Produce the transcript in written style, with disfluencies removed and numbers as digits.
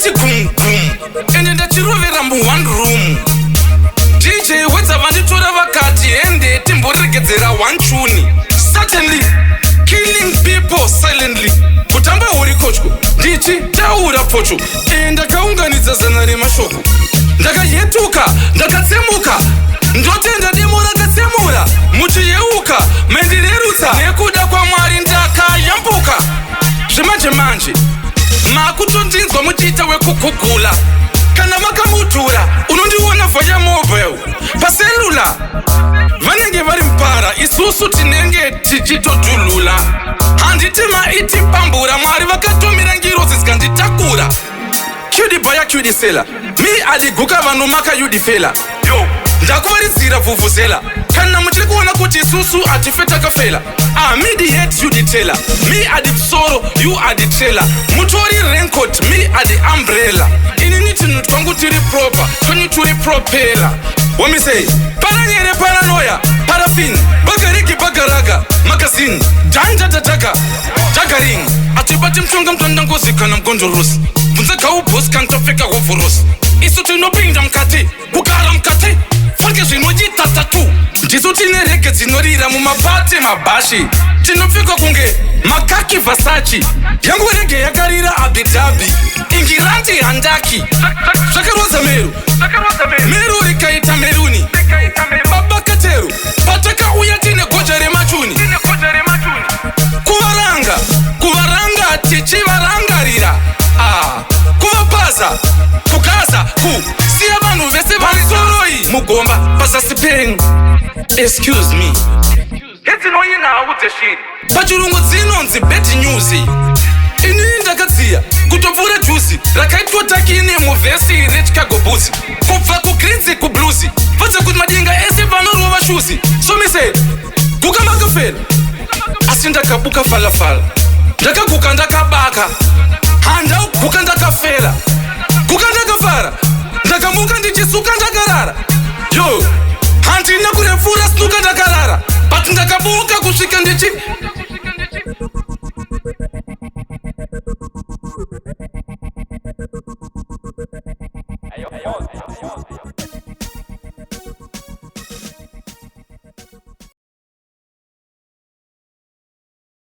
ndati gum gum ende ndachirovera mu1 room. DJ wedza vanditora vakati ende timboregedzera 1 tune. Certainly killing people silently. Kutamba uri kochko ndichi taura pocho. Ndakaunganidza zana remashoko. Ndakayetuka ndakatsemuka ndotenda demo rakatsemura muchiyeuka mendirerutsa nekuda kwaMwari ndakayambuka. Zvemanje manje makutondinzwa muchiita wekugugula. Kana makamutura unondiona via mobile paselula vanenge vari mpara isusu tinenge tichitodhulula. Handiti maiti pambura Mwari vakatomira ngiro dzikanditakura. Kudibaya kudisela mi aliguka Vanomaka yudifela. Yo ndakuvaridzira vhuvhuzela kana muchiri kuona kuti isusu hatife takafela. Mediate yuditela mi adipsoro you aditela. Mutori raincoat mi adi umbrella. Inini tinhu twangu tiri proper twenyu turi propela. Womisei paranyere paranoia parafin bagariki bagaraga magazine janja tataka jagaring atibati mtonga mtondangozi kana mgondorosi bvunza gaubhosi kantopfeka hovhorosi. Isu tinopinda mukati kugara mukati fange zvinojita tatu. Ndisu tine rege dzinorira mumapate mabhashi tinopfeka kunge makaki vasachi. Yangu rege yakarira abidhabi ingirandi handaki. Zvakaronza meru meru rikaita meruni mabakateru patakauya tine goja remachuni. Kuvaranga tichivarangarira. Kuvapaza kugaza kusiya vanhu vese vansoroi mugomba pazasi penyu. Excuse me hedzinoinawo dzeshiri pachirungu dzinonzi bad news. Inini ndakadziya kutopfuura juzi rakaitwa takine muvhesi rechicago boots kubva kugrinzi kubluzi vadza kuti madenga ese vanorova shuzi. Somise guka makafela asi ndakabuka falafala ndakaguka ndakabaka handauguka ndakafela guka ndakafara ndakamuka ndichisuka ndakarara. Yo handina kurepfuura sinuka ndakarara but ndakabuka kusvika ndichi